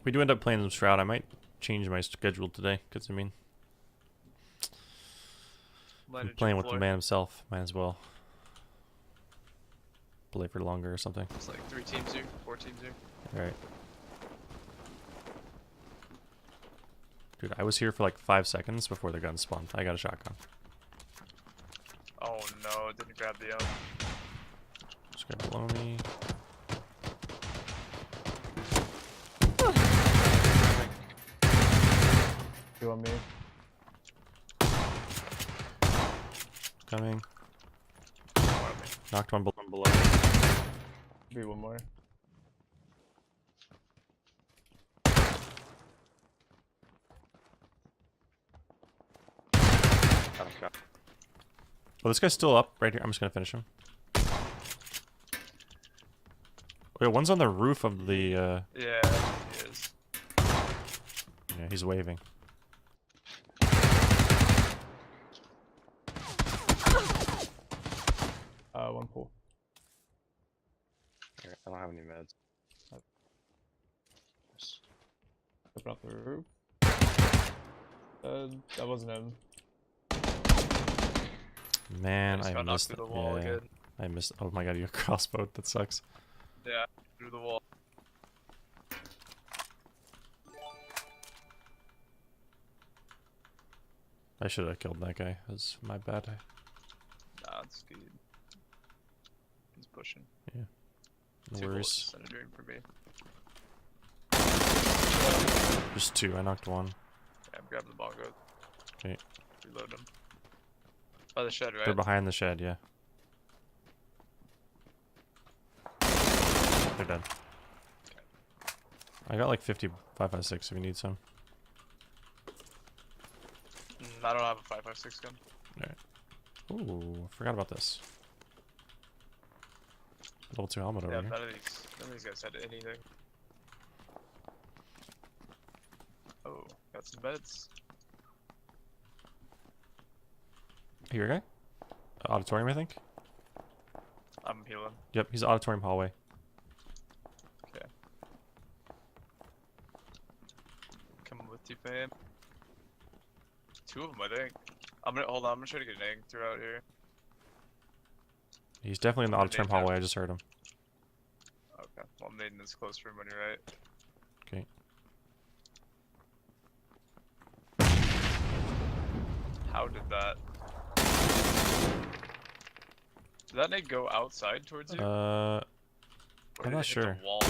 we do end up playing some Shroud, I might change my schedule today, because I mean, we're playing with the man himself. Might as well play for longer or something. It's like 3 teams here, 4 teams here. Alright. Dude, I was here for like 5 seconds before the gun spawned. I got a shotgun. Oh no, didn't grab the Just got below me. You want me? Coming. Knocked one below. Be one more. Oh, this guy's still up right here. I'm just gonna finish him. Wait, one's on the roof of the. Yeah, he is. Yeah, he's waving. One pool. I don't have any meds. Open up the roof. That wasn't him. Man, I I missed through it. the wall Yeah, again. I missed. Oh my god, you crossbowed. That sucks. Yeah, through the wall. I should have killed that guy. That's my bad. Nah, it's good. He's pushing. Yeah. No 2 worries. bullets and a drink for me. Just 2. I knocked 1. Yeah, I'm grabbing the bongo. Okay. Reload them. By the shed, right? They're behind the shed, yeah. They're dead. Okay. I got like 5.56 if you need some. I don't have a 5.56 gun. Alright. Ooh, forgot about this. Level 2 helmet over Yeah, here. none of these guys had anything. Oh, got some beds. Here, guy? Auditorium, I think? I'm healing. Yep, he's auditorium hallway. Okay. Coming with you, fam. 2 of them, I think. Hold on, I'm gonna try to get an egg throughout here. He's definitely in the I'm auditorium gonna nade hallway. I just heard him. Okay, well, I'm nading this close room on your right. Okay. How did that? Did that nade go outside towards you? I'm did not it hit the sure. wall?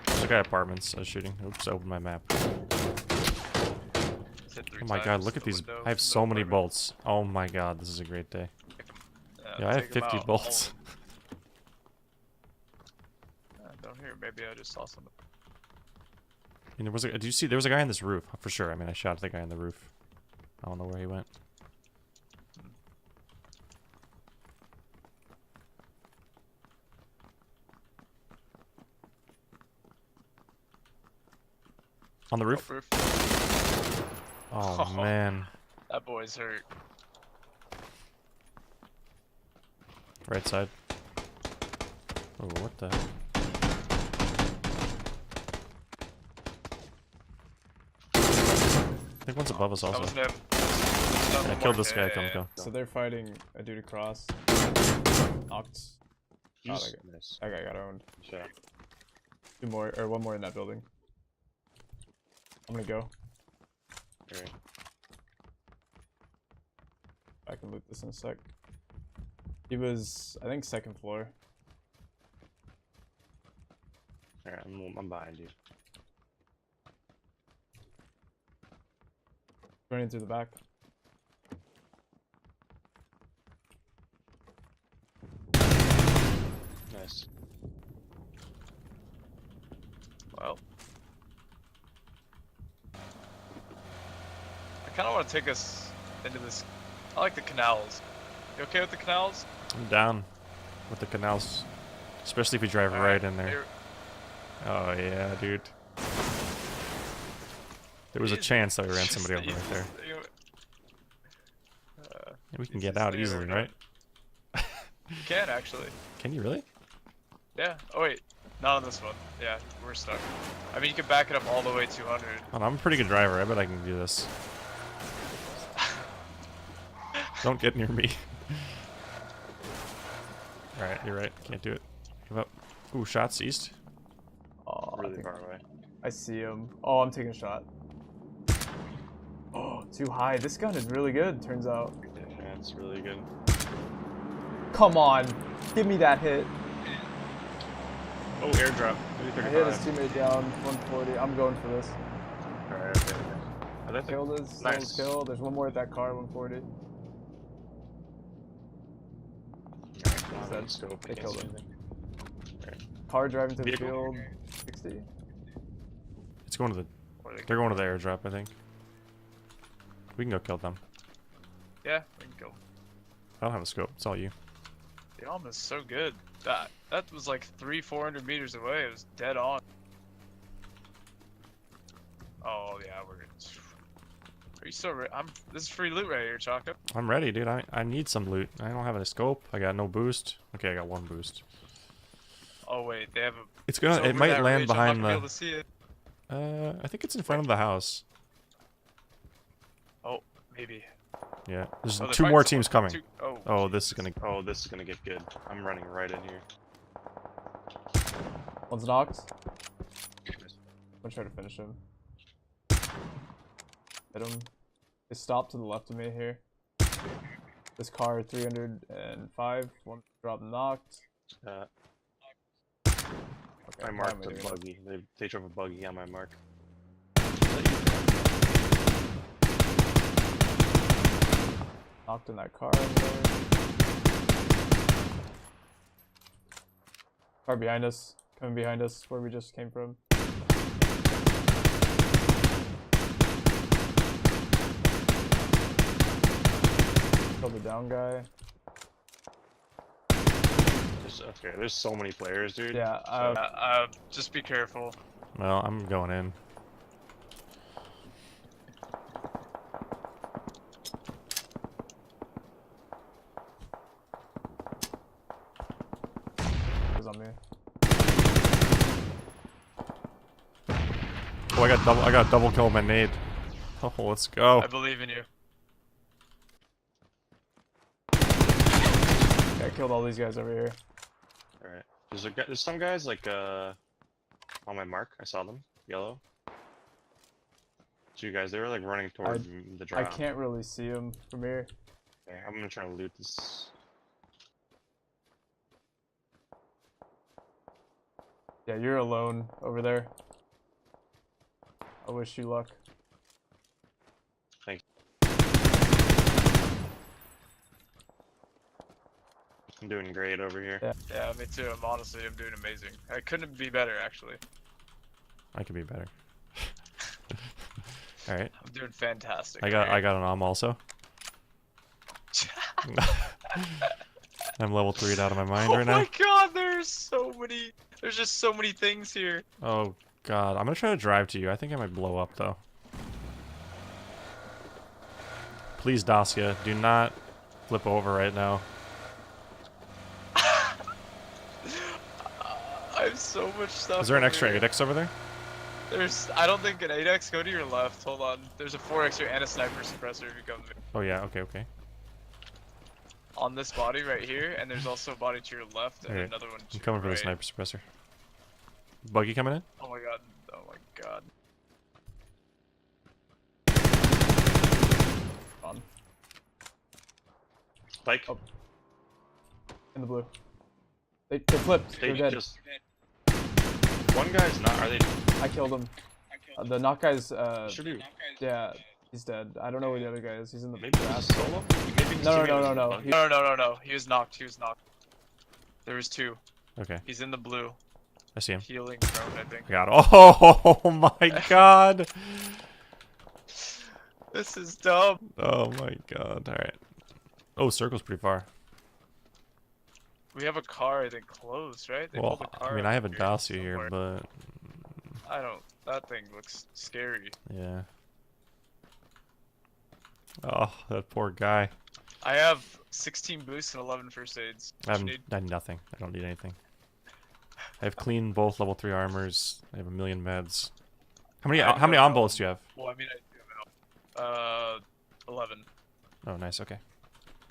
There's a guy at apartments I was shooting. Oops, I opened my map. Hit 3 Oh my god, times look at the these. window I have from so the many apartment. bolts. Oh my god, this is a great day. Yeah, I have take 'em 50 out, bolts. all of 'em. Down here, maybe I just saw something. And there was a, did you see? There was a guy on this roof for sure. I mean, I shot at the guy on the roof. I don't know where he went. On the roof? Roof. Oh man. That boy's hurt. Right side. Oh, what the? I think one's above us That also. wasn't him. I killed this guy. Come, come. So they're fighting a dude across. Knocked. Oh, Nice. that guy got owned. Shot. 2 more, or 1 more in that building. I'm gonna go. Alright. I can loot this in a sec. He was, I think, 2nd floor. Alright, I'm behind you. Running through the back. Nice. Well. I kind of want to take us into this. I like the canals. You okay with the canals? I'm down with the canals, especially if you drive right in there. Here- Oh yeah, dude. There was a Easy. chance that we ran somebody over Easy right there. stay away. Yeah, we can easy get out stay easily, away, right? You can actually. Can you really? Yeah. Oh wait. Not on this one. Yeah, we're stuck. I mean, you can back it up all the way 200. Oh, I'm a pretty good driver. I bet I can do this. Don't get near me. Alright, you're right. Can't do it. Give up. Ooh, shots east. Oh, Really far away. I see him. Oh, I'm taking a shot. Oh, too high. This gun is really good, turns out. Yeah, it's really good. Come on. Give me that hit. Oh, airdrop. I hit his teammate down. 140. I'm going for this. Alright, okay. Oh, that's Killed his. nice. Kill. There's one more at that car. 140. Alright, scope. They I can't killed see him. anything. Car driving to the Vehicle. field. 60. It's going to the. Where they They're going to the airdrop, I think. We can go kill them. Yeah, we can go. I don't have a scope. It's all you. The arm is so good. That was like 400 meters away. It was dead on. Oh yeah, we're good. Are you still? This is free loot right here, Choco. I'm ready, dude. I need some loot. I don't have a scope. I got no boost. Okay, I got one boost. Oh wait, they have a. It's gonna. over It might that land ridge. behind I'm not gonna be able the. to see it. I think it's in front of the house. Oh, maybe. Yeah. There's Oh, they're two fighting more someone. teams coming. Oh. Oh, this is gonna. Oh, this is gonna get good. I'm running right in here. One's knocked. I'm gonna try to finish him. Hit him. They stopped to the left of me here. This car 305. One drop knocked. Okay, I why marked am a doing buggy. They drove a buggy on my mark. that? Knocked in that car in there. Car behind us. Coming behind us where we just came from. Killed the down guy. Okay, there's so many players, dude. Yeah, Just be careful. Well, I'm going in. was on me. Oh, I got double kill with my nade. Oh, let's go. I believe in you. Yeah, I killed all these guys over here. Alright. There's some guys like on my mark. I saw them. Yellow. Two guys. They were like running toward the I drop. can't really see them from here. Okay, I'm gonna try to loot this. Yeah, you're alone over there. I wish you luck. I'm doing great over here. Yeah. Yeah, me too. I'm doing amazing. I couldn't be better, actually. I could be better. All right. I'm doing fantastic. I got an arm also. I'm level 3'd out of my mind right Oh now. my god, there's just so many things here. Oh god, I'm gonna try to drive to you. I think I might blow up though. Please, Dacia, do not flip over right now. I have so much stuff. Is there an over extra here. 8x over there? I don't think an 8x. Go to your left. Hold on. There's a 4x and a sniper suppressor if you come to me. Oh yeah, okay. On this body right here, and there's also a body to your left and Alright, another one to I'm coming for your the right. sniper suppressor. Buggy coming in? Oh my god. Oh my god. On. Like, Oh. In the blue. They flipped. they They're dead. just. One guy's not. Are they? I killed him. The knock guy's, Should be. yeah, he's dead. I don't know where the other guy is. He's in the Maybe grass. he's solo. Maybe his No. teammate was in the No. buggy. No. He was knocked. There was two. Okay, He's in the blue. I see him. Healing prone, I think. I got it. Oh my god! This is dumb. Oh my god, alright. Oh, circle's pretty far. We have a car, I think, closed, right? They Well, pulled a car I mean, I have a up here Dacia here, somewhere. but... I don't. That thing looks scary. Yeah. Oh, that poor guy. I have 16 boosts and 11 first aids. I What you have nothing. I don't need anything. I have clean both level 3 armors. I have a million meds. How many I how many don't on know. bullets do you have? Well, I mean, I do have 11. Oh, nice. Okay.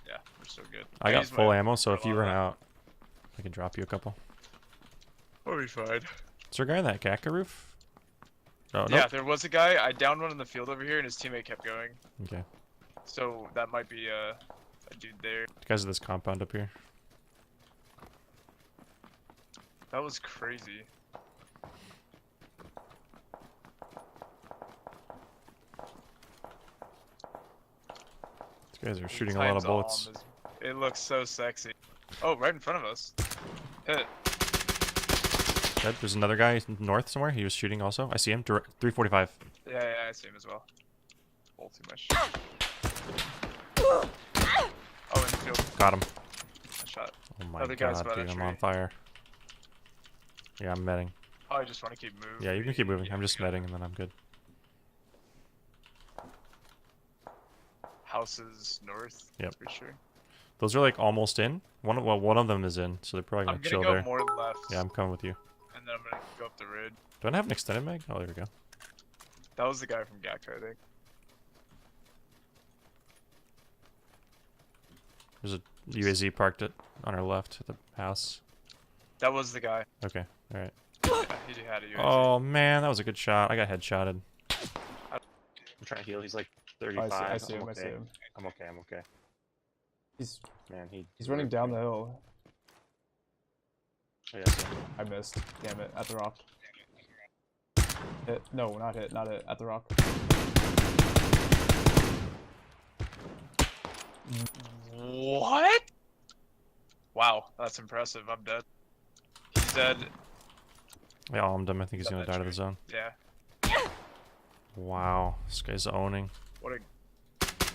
Yeah, we're so good. I got used full my ammo, so for a if you lot of run that. out, I can drop you a couple. We'll be fine. Is there a guy on that Gaka roof? Oh, Yeah, nope. there was a guy. I downed one in the field over here, and his teammate kept going. Okay. So that might be a dude there. The guys at this compound up here. That was crazy. These guys are shooting a lot of Times bullets. It looks so sexy. Oh, right in front of us. Hit. Dead. There's another guy north somewhere. He was shooting also. I see him. 345. Yeah, I see him as well. Pull too much. Oh, in the field. Got him. I shot. Oh my Other guy's god, by the dude. I'm tree. on fire. Yeah, I'm medding. Oh, I just want to keep moving. Yeah, you can keep moving. I'm just medding and then I'm good. Houses north. Yep. For sure. Those are like almost in. One of them is in, so they're probably I'm gonna gonna chill go there. more left. Yeah, I'm coming with you. And then I'm gonna go up the road. Do I have an extended mag? Oh, there we go. That was the guy from Gakta, I think. There's a UAZ parked on our left at the house. That was the guy. Okay, alright. Yeah, he had a UAV. Oh man, that was a good shot. I got headshotted. I'm trying to heal. He's like Oh, 35. I see I'm him. I okay. see him. I'm okay. I'm okay. He's Man, he's running down the hill. Oh, yeah, so I missed. Damn it! At the rock. Hit. No, not hit. Not hit. At the rock. What? Wow, that's impressive. I'm dead. He's dead. Yeah, armed him. I think he's Got gonna that die to the tree. zone. Yeah. Wow, this guy's owning. What a.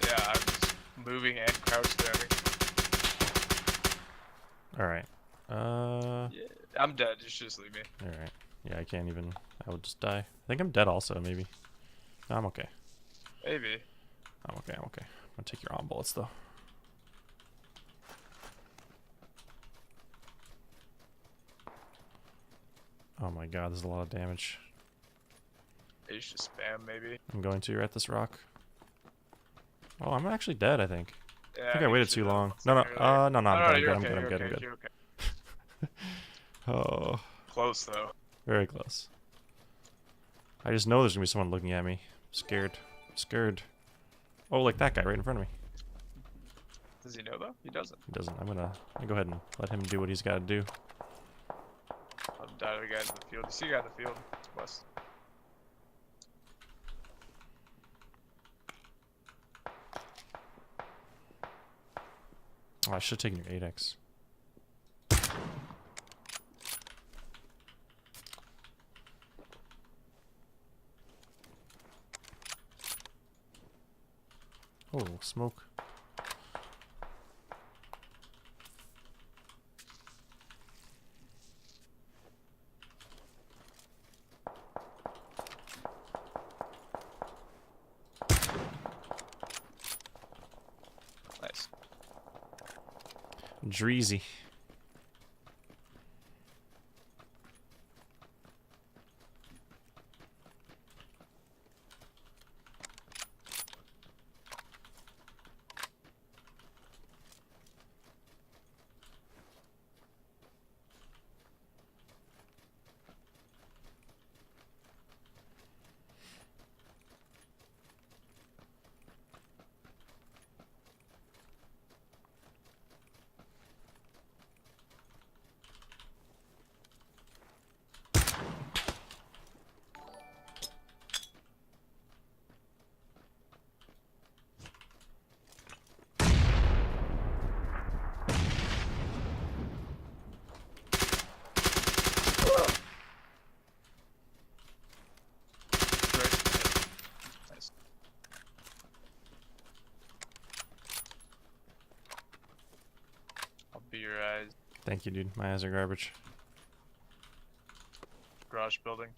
Yeah, I was moving and crouched there. Alright. Yeah, I'm dead. You should just leave me. Alright. Yeah, I can't even. I would just die. I think I'm dead also, maybe. No, I'm okay. Maybe. I'm okay. I'm okay. I'm gonna take your on bullets though. Oh my god, there's a lot of damage. You should spam, maybe. I'm going to. You're at this rock. Oh, I'm actually dead, I think. Yeah, I think I maybe waited you too should long. have No, no, something earlier. no, I'm good, you're I'm good, okay, I'm you're good, I'm okay, good. you're okay. Oh, Close, though. very close. I just know there's gonna be someone looking at me. Scared. Scared. Oh, like that guy right in front of me. Does he know, though? He doesn't. He doesn't. I'm gonna go ahead and let him do what he's gotta do. I'm dying to the guys in the field. You see a guy in the field? It's west. Oh, I should have taken your 8x. Oh, smoke. Nice. Dreezy. Right. Nice. I'll be your eyes. Thank you, dude. My eyes are garbage. Garage building.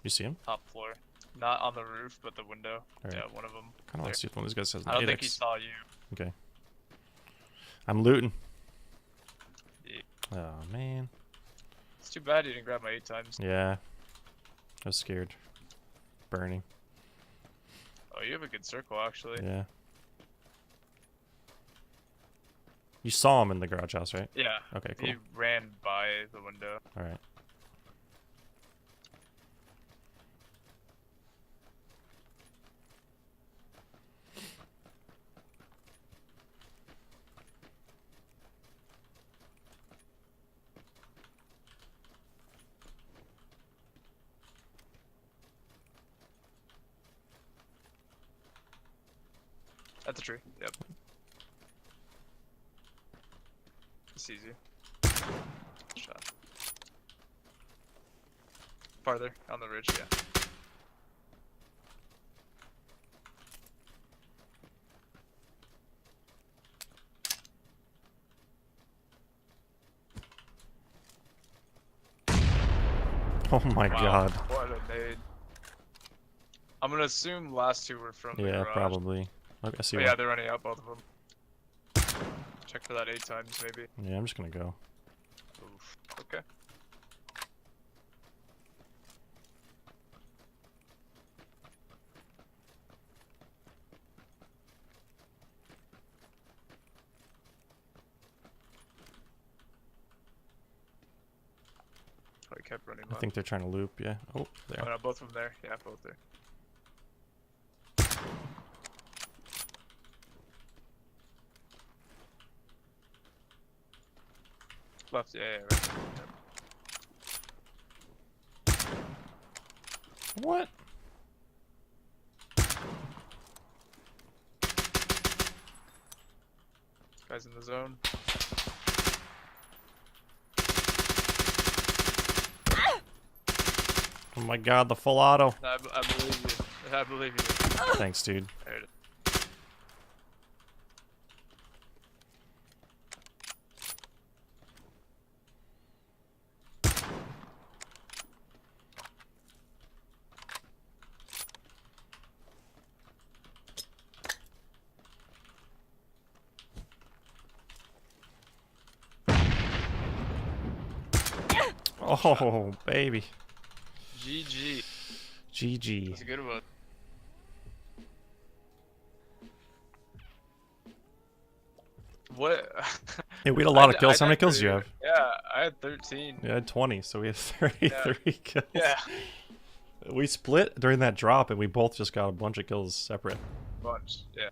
You see him? Top floor. Not on the roof, but the window. Alright. Yeah, one of them. Kind of want to see if one of these guys has an I don't think he 8x. saw you. Okay. I'm looting. Yeah. Oh man. It's too bad you didn't grab my 8 times. Yeah. I was scared. Burning. Oh, you have a good circle, actually. Yeah. You saw him in the garage house, right? Yeah. Okay, cool. He ran by the window. Alright. At the tree. Yep. It's easy. Shot. Farther on the ridge, yeah. Oh my Wow, god. what a nade. I'm gonna assume last 2 were from the Yeah, garage. probably. Okay, I see Oh, one. yeah, they're running out, both of them. Check for that 8 times, maybe. Yeah, I'm just gonna go. Oof. Okay. Oh, he kept running I left. think they're trying to loop, yeah. Oh, Oh, there. no, both of them there. Yeah, both there. Left, yeah, right. Yep. What? Guys in the zone. Oh my god, the full auto. I believe you. I believe you. Thanks, dude. There it is. Oh, baby. GG. GG. That's a good one. What? Hey, we had a lot of I kills. How many did kills do you pretty have? good. Yeah, I had 13. Yeah, I had 20, so we had 33 kills. Yeah, We split during that drop, and we both just got a bunch of kills separate. bunch. Yeah.